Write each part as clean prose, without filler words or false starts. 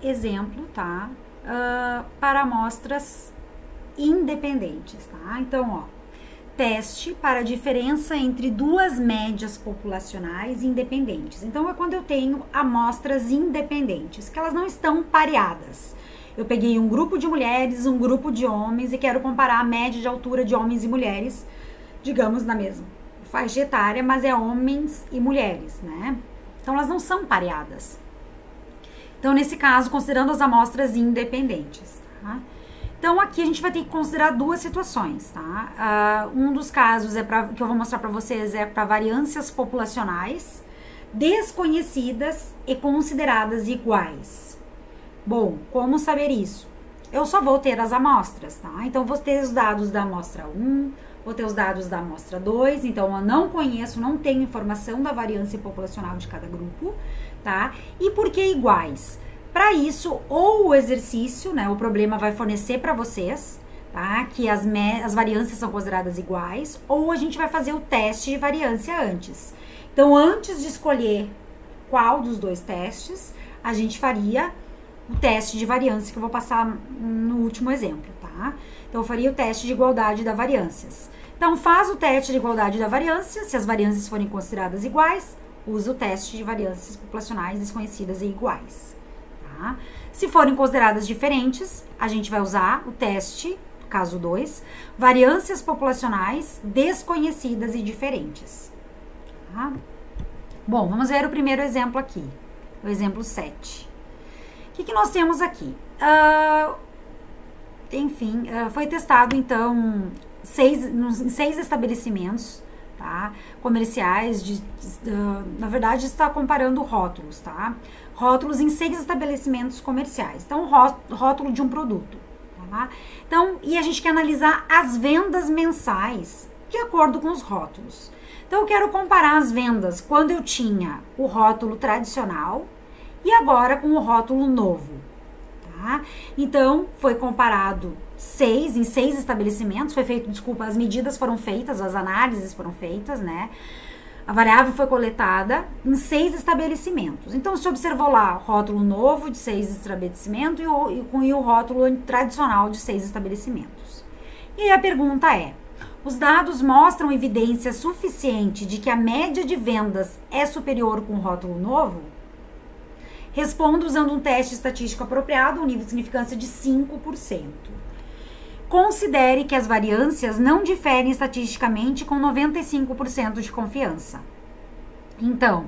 exemplo, tá? Para amostras independentes, tá? Então, ó, teste para a diferença entre duas médias populacionais independentes. Então, é quando eu tenho amostras independentes, que elas não estão pareadas. Eu peguei um grupo de mulheres, um grupo de homens e quero comparar a média de altura de homens e mulheres, digamos, na mesma faixa etária, mas é homens e mulheres, né? Então, elas não são pareadas. Então, nesse caso, considerando as amostras independentes, tá? Então, aqui a gente vai ter que considerar duas situações, tá? Um dos casos que eu vou mostrar para vocês é para variâncias populacionais desconhecidas e consideradas iguais. Bom, como saber isso? Eu só vou ter as amostras, tá? Então, vou ter os dados da amostra 1, vou ter os dados da amostra 2, então eu não conheço, não tenho informação da variância populacional de cada grupo, tá? E por que iguais? Para isso, ou o exercício, né, o problema vai fornecer para vocês, tá, que as variâncias são consideradas iguais, ou a gente vai fazer o teste de variância antes. Então, antes de escolher qual dos dois testes, a gente faria o teste de variância, que eu vou passar no último exemplo, tá? Então, eu faria o teste de igualdade das variâncias. Então, faz o teste de igualdade da variância, se as variâncias forem consideradas iguais, usa o teste de variâncias populacionais desconhecidas e iguais. Tá? Se forem consideradas diferentes, a gente vai usar o teste, caso 2, variâncias populacionais desconhecidas e diferentes. Tá? Bom, vamos ver o primeiro exemplo aqui, o exemplo 7. O que nós temos aqui? Enfim, foi testado, então, em 6 estabelecimentos, tá, comerciais, na verdade, está comparando rótulos, tá? Rótulos em 6 estabelecimentos comerciais. Então, rótulo de um produto, tá? Então, e a gente quer analisar as vendas mensais de acordo com os rótulos. Então, eu quero comparar as vendas quando eu tinha o rótulo tradicional e agora com o rótulo novo, tá? Então, foi comparado em 6 estabelecimentos, foi feito, desculpa, as medidas foram feitas, as análises foram feitas, né? A variável foi coletada em 6 estabelecimentos. Então, se observou lá o rótulo novo de 6 estabelecimentos e o rótulo tradicional de 6 estabelecimentos. E aí a pergunta é, os dados mostram evidência suficiente de que a média de vendas é superior com o rótulo novo? Responda usando um teste estatístico apropriado, um nível de significância de 5%. Considere que as variâncias não diferem estatisticamente com 95% de confiança. Então,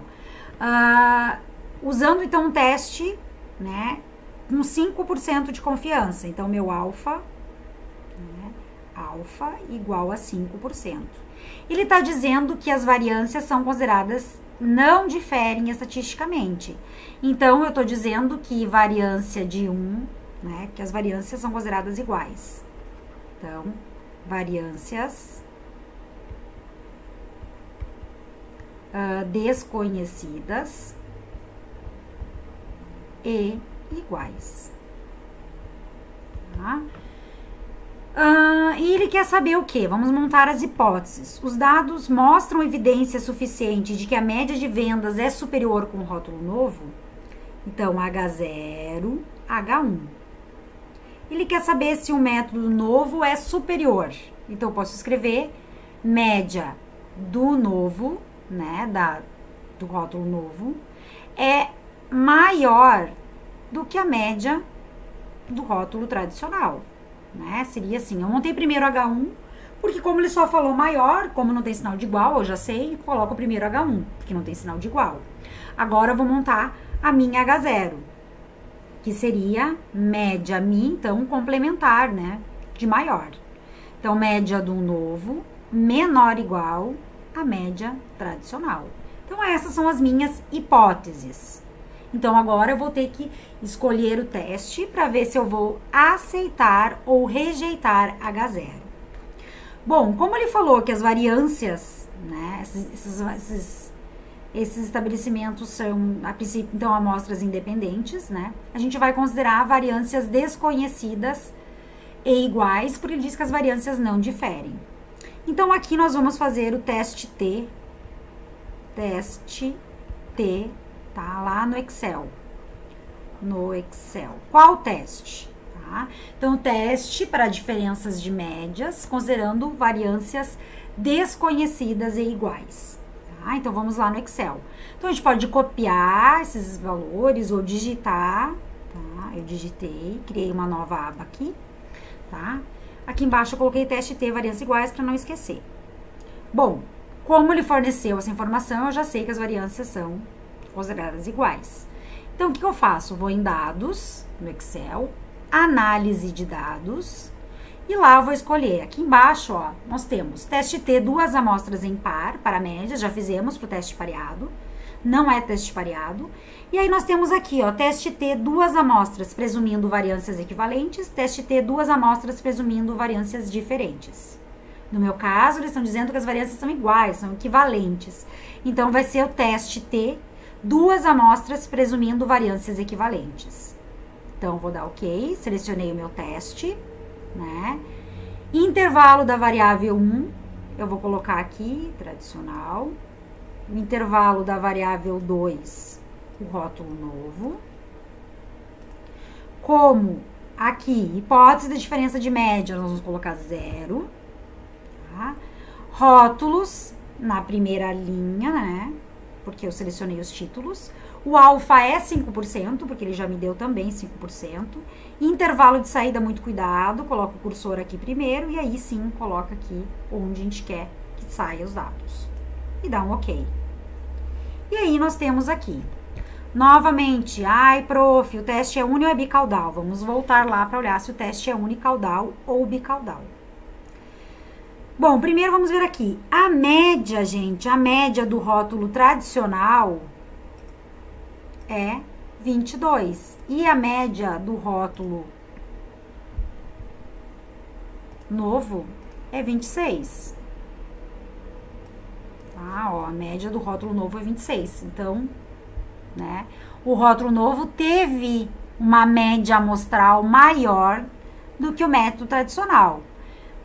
usando então um teste, né, com 5% de confiança. Então, meu alfa, né, alfa igual a 5%. Ele está dizendo que as variâncias são consideradas, não diferem estatisticamente. Então, eu estou dizendo que variância de 1, né, que as variâncias são consideradas iguais. Então, variâncias desconhecidas e iguais. Tá? E ele quer saber o quê? Vamos montar as hipóteses. Os dados mostram evidência suficiente de que a média de vendas é superior com o rótulo novo? Então, H0, H1. Ele quer saber se o método novo é superior. Então, eu posso escrever média do novo, né, do rótulo novo, é maior do que a média do rótulo tradicional. Né? Seria assim, eu montei primeiro H1, porque como ele só falou maior, como não tem sinal de igual, eu já sei, coloco o primeiro H1, porque não tem sinal de igual. Agora eu vou montar a minha H0, que seria média mi, então complementar, né, de maior. Então, média do novo menor ou igual à média tradicional. Então, essas são as minhas hipóteses. Então, agora eu vou ter que escolher o teste para ver se eu vou aceitar ou rejeitar H0. Bom, como ele falou que as variâncias, né, esses estabelecimentos são, a princípio, então, amostras independentes, né, a gente vai considerar variâncias desconhecidas e iguais, porque ele diz que as variâncias não diferem. Então, aqui nós vamos fazer o teste T, tá, lá no Excel. no Excel. Qual teste? Tá? Então, teste para diferenças de médias, considerando variâncias desconhecidas e iguais. Tá? Então, vamos lá no Excel. Então, a gente pode copiar esses valores ou digitar. Tá? Eu digitei, criei uma nova aba aqui. Tá? Aqui embaixo eu coloquei teste T, variâncias iguais, para não esquecer. Bom, como ele forneceu essa informação, eu já sei que as variâncias são consideradas iguais. Então, o que eu faço? Vou em dados, no Excel, análise de dados, e lá eu vou escolher. Aqui embaixo, ó, nós temos teste T, 2 amostras em par, para médias, já fizemos para o teste pareado, não é teste pareado. E aí nós temos aqui, ó, teste T, 2 amostras presumindo variâncias equivalentes, teste T, 2 amostras presumindo variâncias diferentes. No meu caso, eles estão dizendo que as variâncias são iguais, são equivalentes. Então, vai ser o teste T, 2 amostras presumindo variâncias equivalentes. Então, vou dar OK, selecionei o meu teste, né? Intervalo da variável 1, eu vou colocar aqui, tradicional. O intervalo da variável 2, o rótulo novo. Como aqui, hipótese da diferença de média, nós vamos colocar 0. Tá? Rótulos na primeira linha, né? Porque eu selecionei os títulos. O alfa é 5%, porque ele já me deu também 5%. Intervalo de saída, muito cuidado. Coloca o cursor aqui primeiro e aí sim coloca aqui onde a gente quer que saia os dados. E dá um OK. E aí nós temos aqui, novamente, ai, prof, o teste é uni ou é bicaudal? Vamos voltar lá para olhar se o teste é unicaudal ou bicaudal. Bom, primeiro vamos ver aqui. A média, gente, a média do rótulo tradicional é 22. E a média do rótulo novo é 26. Tá, ó, a média do rótulo novo é 26. Então, né, o rótulo novo teve uma média amostral maior do que o método tradicional.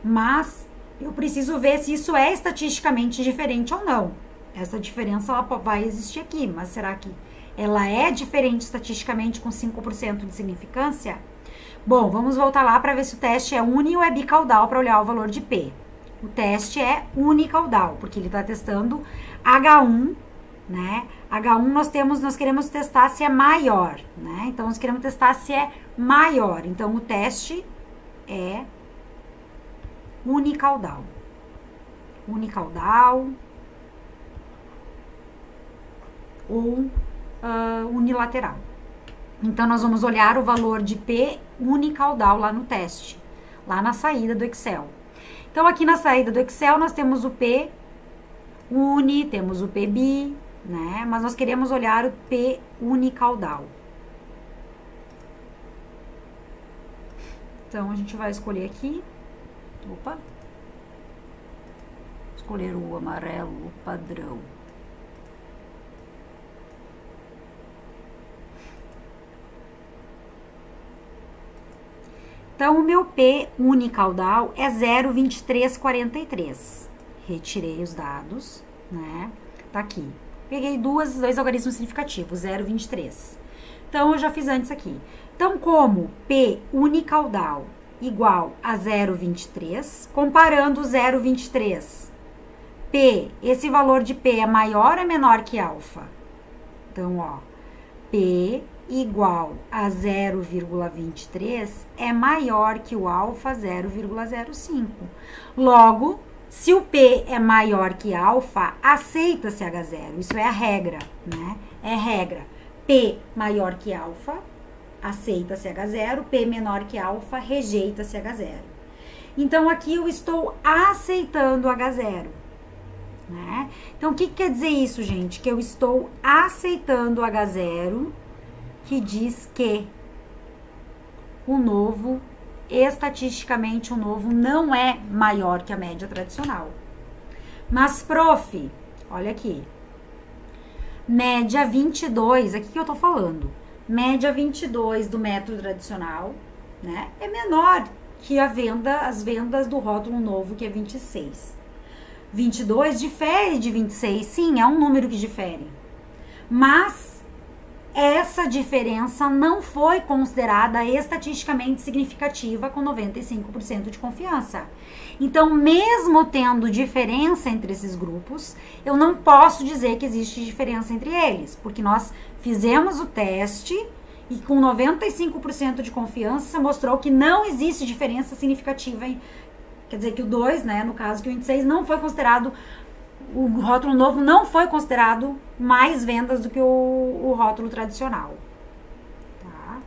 Mas eu preciso ver se isso é estatisticamente diferente ou não. Essa diferença ela vai existir aqui, mas será que ela é diferente estatisticamente com 5% de significância? Bom, vamos voltar lá para ver se o teste é uni ou é bicaudal para olhar o valor de P. O teste é unicaudal, porque ele está testando H1, né? H1 nós queremos testar se é maior, né? Então, nós queremos testar se é maior. Então, o teste é unicaudal. Unicaudal ou unilateral. Então, nós vamos olhar o valor de P unicaudal lá no teste, lá na saída do Excel. Então, aqui na saída do Excel, nós temos o P uni, temos o P bi, né? Mas nós queremos olhar o P unicaudal. Então, a gente vai escolher aqui. Opa. Escolher o amarelo padrão. Então, o meu P unicaudal é 0,2343. Retirei os dados, né? Tá aqui. Peguei dois algarismos significativos, 0,23. Então, eu já fiz antes aqui. Então, como P unicaudal igual a 0,23, comparando 0,23, P, esse valor de P é maior ou é menor que alfa? Então, ó, P igual a 0,23 é maior que o alfa 0,05. Logo, se o P é maior que alfa, aceita-se H0. Isso é a regra, né? É regra. P maior que alfa, aceita-se H0. P menor que alfa, rejeita-se H0. Então, aqui eu estou aceitando H0. Né? Então, o que quer dizer isso, gente? Que eu estou aceitando H0, que diz que o novo, estatisticamente, o novo não é maior que a média tradicional. Mas, prof, olha aqui, média 22, aqui que eu tô falando, média 22 do método tradicional, né, é menor que as vendas do rótulo novo, que é 26. 22 difere de 26, sim, é um número que difere. Mas essa diferença não foi considerada estatisticamente significativa com 95% de confiança. Então, mesmo tendo diferença entre esses grupos, eu não posso dizer que existe diferença entre eles, porque nós fizemos o teste e com 95% de confiança mostrou que não existe diferença significativa, quer dizer que o 2, né, no caso que o índice 6 não foi considerado, o rótulo novo não foi considerado mais vendas do que o rótulo tradicional. Tá?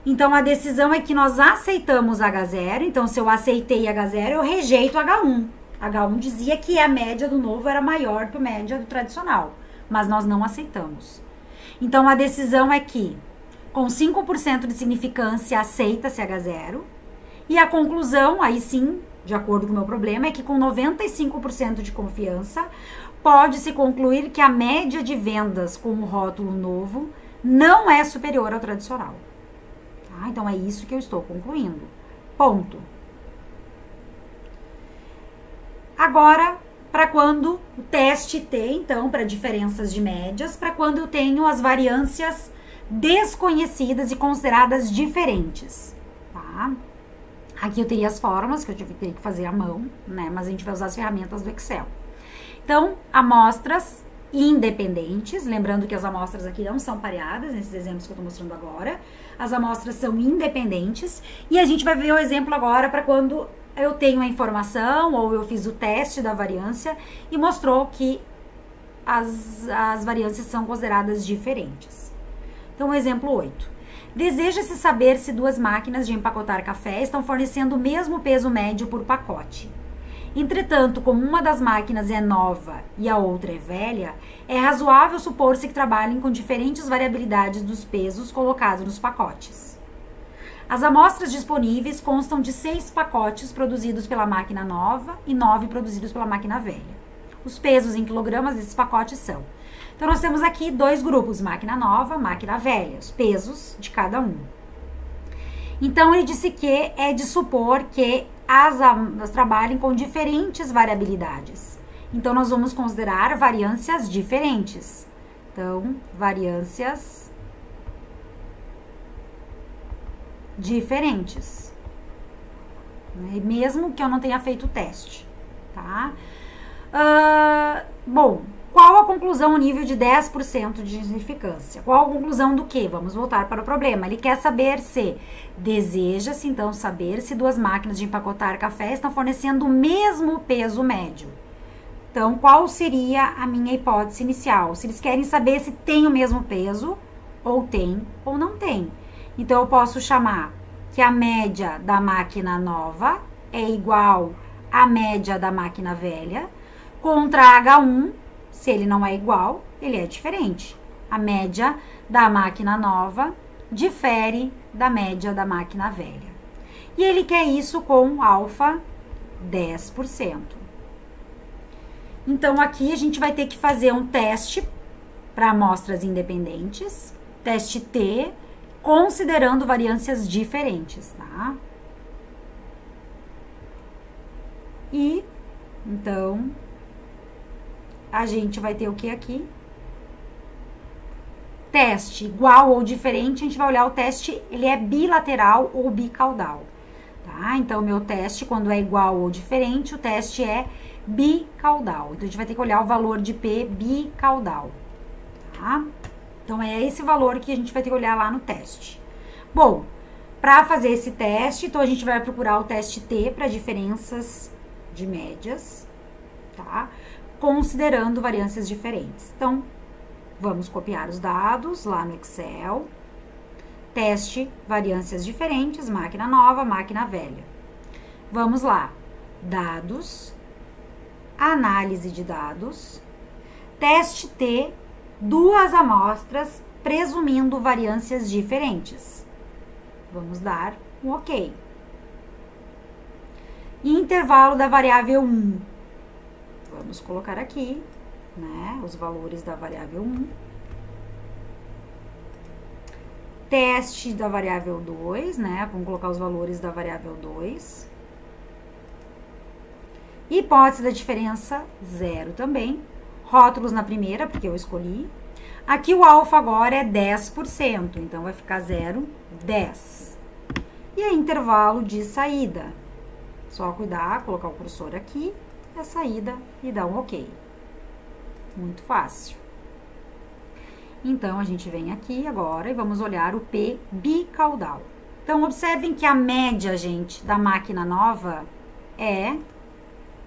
Então, a decisão é que nós aceitamos H0. Então, se eu aceitei H0, eu rejeito H1. H1 dizia que a média do novo era maior que a média do tradicional, mas nós não aceitamos. Então, a decisão é que, com 5% de significância, aceita-se H0. E a conclusão, aí sim, de acordo com o meu problema, é que com 95% de confiança, pode-se concluir que a média de vendas com o rótulo novo não é superior ao tradicional. Tá? Então, é isso que eu estou concluindo. Ponto. Agora, para quando o teste T, então, para diferenças de médias, para quando eu tenho as variâncias desconhecidas e consideradas diferentes, tá? Aqui eu teria as fórmulas que eu teria que fazer à mão, né? Mas a gente vai usar as ferramentas do Excel. Então, amostras independentes, lembrando que as amostras aqui não são pareadas, nesses exemplos que eu tô mostrando agora. As amostras são independentes e a gente vai ver o exemplo agora para quando eu tenho a informação ou eu fiz o teste da variância e mostrou que as variâncias são consideradas diferentes. Então, o exemplo 8. Deseja-se saber se duas máquinas de empacotar café estão fornecendo o mesmo peso médio por pacote. Entretanto, como uma das máquinas é nova e a outra é velha, é razoável supor-se que trabalhem com diferentes variabilidades dos pesos colocados nos pacotes. As amostras disponíveis constam de 6 pacotes produzidos pela máquina nova e 9 produzidos pela máquina velha. Os pesos em quilogramas desses pacotes são... Então, nós temos aqui dois grupos, máquina nova, máquina velha, os pesos de cada um. Então, ele disse que é de supor que elas trabalhem com diferentes variabilidades. Então, nós vamos considerar variâncias diferentes. Então, variâncias diferentes. Mesmo que eu não tenha feito o teste, tá? Bom, qual a conclusão, o nível de 10% de significância? Qual a conclusão do quê? Vamos voltar para o problema. Ele quer saber se, deseja-se então saber se duas máquinas de empacotar café estão fornecendo o mesmo peso médio. Então, qual seria a minha hipótese inicial? Se eles querem saber se tem o mesmo peso, ou tem, ou não tem. Então, eu posso chamar que a média da máquina nova é igual à média da máquina velha, contra H1, se ele não é igual, ele é diferente. A média da máquina nova difere da média da máquina velha. E ele quer isso com alfa 10%. Então, aqui a gente vai ter que fazer um teste para amostras independentes, teste T, considerando variâncias diferentes, tá? E, então, a gente vai ter o que aqui? Teste igual ou diferente, a gente vai olhar o teste, ele é bilateral ou bicaudal, tá? Então, meu teste, quando é igual ou diferente, o teste é bicaudal. Então, a gente vai ter que olhar o valor de P bicaudal, tá? Então, é esse valor que a gente vai ter que olhar lá no teste. Bom, para fazer esse teste, então, a gente vai procurar o teste T para diferenças de médias, tá? Considerando variâncias diferentes. Então, vamos copiar os dados lá no Excel. Teste, variâncias diferentes, máquina nova, máquina velha. Vamos lá. Dados, análise de dados, teste T, duas amostras, presumindo variâncias diferentes. Vamos dar um OK. Intervalo da variável 1. Vamos colocar aqui, né, os valores da variável 1. Teste da variável 2, né, vamos colocar os valores da variável 2. Hipótese da diferença, 0 também. Rótulos na primeira, porque eu escolhi. Aqui o alfa agora é 10%, então vai ficar 0, 10. E aí, intervalo de saída. Só cuidar, colocar o cursor aqui, a saída e dar um ok. Muito fácil. Então, a gente vem aqui agora e vamos olhar o P bicaudal. Então, observem que a média, gente, da máquina nova é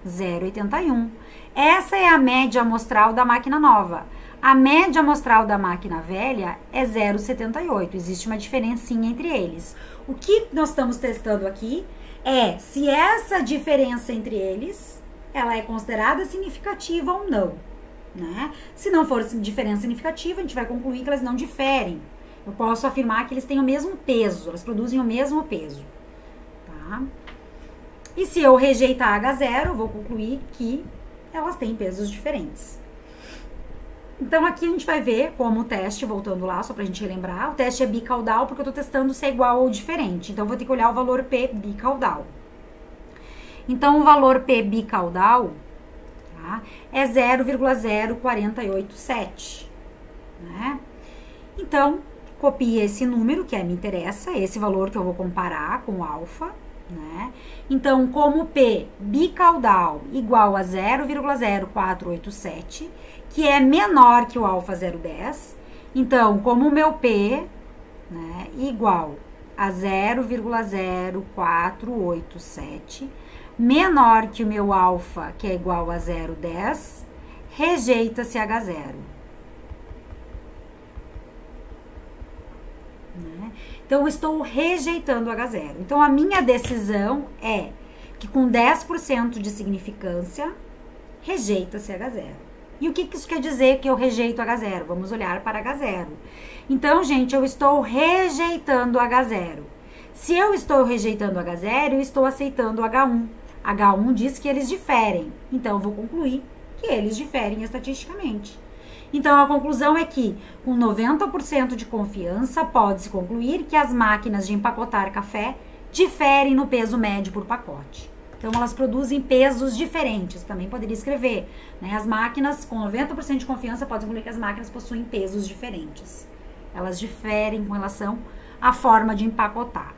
0,81. Essa é a média amostral da máquina nova. A média amostral da máquina velha é 0,78. Existe uma diferencinha entre eles. O que nós estamos testando aqui é se essa diferença entre eles, ela é considerada significativa ou não, né? Se não for diferença significativa, a gente vai concluir que elas não diferem. Eu posso afirmar que eles têm o mesmo peso, elas produzem o mesmo peso, tá? E se eu rejeitar H0, eu vou concluir que elas têm pesos diferentes. Então, aqui a gente vai ver como o teste, voltando lá, só pra gente relembrar, o teste é bicaudal porque eu tô testando se é igual ou diferente. Então, eu vou ter que olhar o valor P bicaudal. Então, o valor P bicaudal, tá, é 0,0487, né? Então, copia esse número, que me interessa, esse valor que eu vou comparar com o alfa, né? Então, como P bicaudal igual a 0,0487, que é menor que o alfa 0,10, então, como o meu P, né, igual a 0,0487, menor que o meu alfa, que é igual a 0,10, rejeita-se H0. Né? Então, eu estou rejeitando H0. Então, a minha decisão é que com 10% de significância, rejeita-se H0. E o que isso quer dizer que eu rejeito H0? Vamos olhar para H0. Então, gente, eu estou rejeitando H0. Se eu estou rejeitando H0, eu estou aceitando H1. H1 diz que eles diferem. Então, eu vou concluir que eles diferem estatisticamente. Então, a conclusão é que, com 90% de confiança, pode-se concluir que as máquinas de empacotar café diferem no peso médio por pacote. Então, elas produzem pesos diferentes. Também poderia escrever, né? As máquinas, com 90% de confiança, pode concluir que as máquinas possuem pesos diferentes. Elas diferem com relação à forma de empacotar.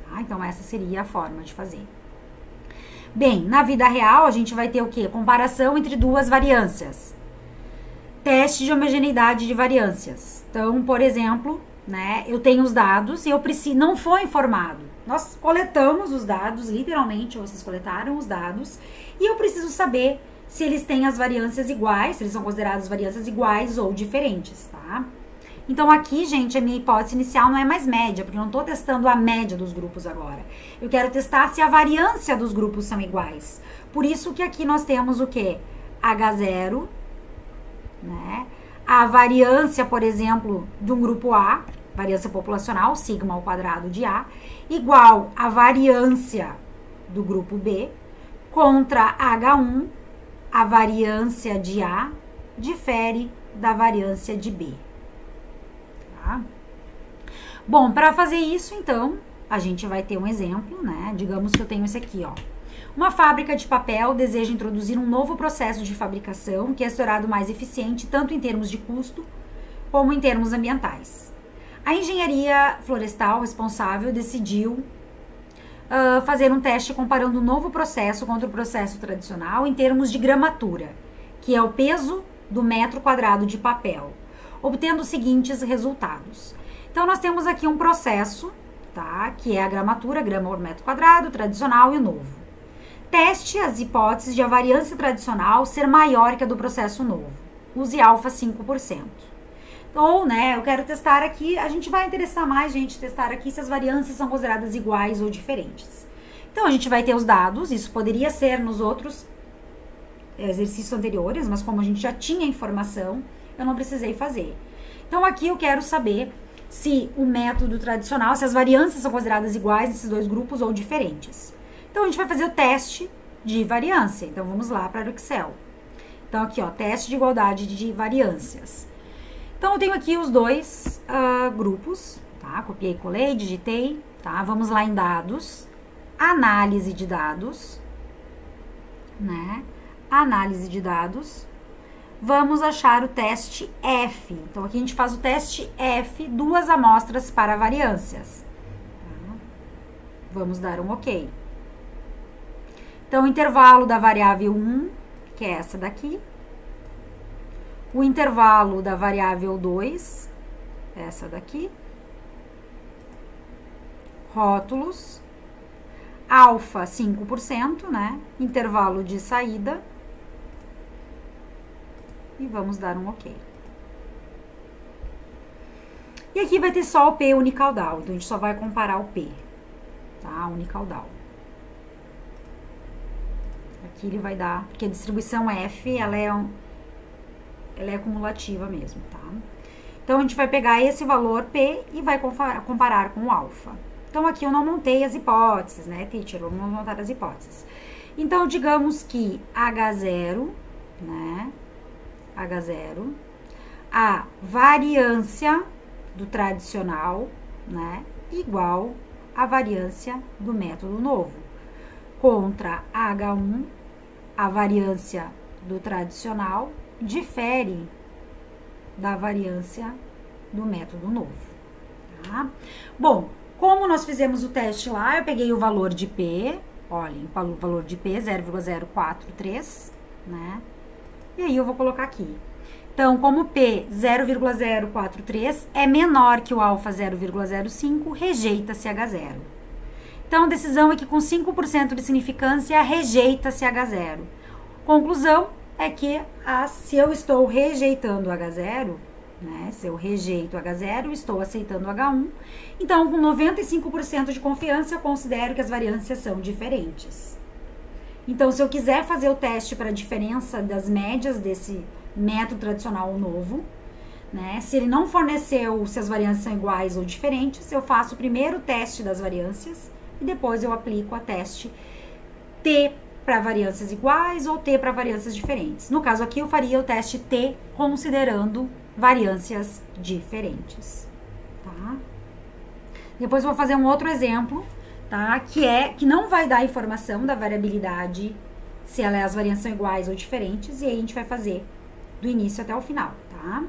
Tá? Então, essa seria a forma de fazer. Bem, na vida real, a gente vai ter o quê? Comparação entre duas variâncias. Teste de homogeneidade de variâncias. Então, por exemplo, né, eu tenho os dados e eu preciso, não foi informado. Nós coletamos os dados, literalmente, vocês coletaram os dados, e eu preciso saber se eles têm as variâncias iguais, se eles são considerados variâncias iguais ou diferentes, tá? Então, aqui, gente, a minha hipótese inicial não é mais média, porque eu não estou testando a média dos grupos agora. Eu quero testar se a variância dos grupos são iguais. Por isso que aqui nós temos o quê? H0, né? A variância, por exemplo, de um grupo A, variância populacional, sigma ao quadrado de A, igual a variância do grupo B, contra H1, a variância de A difere da variância de B. Tá? Bom, para fazer isso, então, a gente vai ter um exemplo, né? Digamos que eu tenho esse aqui, ó. Uma fábrica de papel deseja introduzir um novo processo de fabricação que é considerado mais eficiente tanto em termos de custo como em termos ambientais. A engenharia florestal responsável decidiu fazer um teste comparando o novo processo contra o processo tradicional em termos de gramatura, que é o peso do metro quadrado de papel, obtendo os seguintes resultados. Então, nós temos aqui um processo, tá, que é a gramatura, grama por metro quadrado, tradicional e o novo. Teste as hipóteses de a variância tradicional ser maior que a do processo novo. Use alfa 5%. Ou, né, eu quero testar aqui, a gente vai interessar mais, gente, testar aqui se as variâncias são consideradas iguais ou diferentes. Então, a gente vai ter os dados, isso poderia ser nos outros exercícios anteriores, mas como a gente já tinha informação, eu não precisei fazer. Então, aqui eu quero saber se o método tradicional, se as variâncias são consideradas iguais nesses dois grupos ou diferentes. Então, a gente vai fazer o teste de variância. Então, vamos lá para o Excel. Então, aqui, ó, teste de igualdade de variâncias. Então, eu tenho aqui os dois grupos, tá? Copiei, colei, digitei, tá? Vamos lá em dados, análise de dados, né? Análise de dados. vamos achar o teste F. Então, aqui a gente faz o teste F, 2 amostras para variâncias. Tá? Vamos dar um OK. Então, o intervalo da variável 1, que é essa daqui. O intervalo da variável 2, essa daqui. Rótulos. Alfa, 5%, né? Intervalo de saída. E vamos dar um OK. E aqui vai ter só o P unicaudal, então a gente só vai comparar o P, tá? Unicaudal. Aqui ele vai dar, porque a distribuição F, ela é acumulativa mesmo, tá? Então, a gente vai pegar esse valor P e vai comparar com o alfa. Então, aqui eu não montei as hipóteses, né, teacher? Vamos montar as hipóteses. Então, digamos que H0, né, H0, a variância do tradicional, né, igual à variância do método novo. Contra H1, a variância do tradicional difere da variância do método novo, tá? Bom, como nós fizemos o teste lá, eu peguei o valor de P, olhem, o valor de P, 0,043, né? E aí eu vou colocar aqui. Então, como P 0,043 é menor que o alfa 0,05, rejeita-se H0. Então, a decisão é que com 5% de significância, rejeita-se H0. Conclusão é que se eu estou rejeitando H0, né, se eu rejeito H0, estou aceitando H1. Então, com 95% de confiança, eu considero que as variâncias são diferentes. Então, se eu quiser fazer o teste para a diferença das médias desse método tradicional ou novo, né, se ele não forneceu se as variâncias são iguais ou diferentes, eu faço o primeiro teste das variâncias e depois eu aplico a teste T para variâncias iguais ou T para variâncias diferentes. No caso aqui, eu faria o teste T considerando variâncias diferentes, tá? Depois eu vou fazer um outro exemplo, tá? Que não vai dar informação da variabilidade, se as variâncias são iguais ou diferentes, e aí a gente vai fazer do início até o final, tá?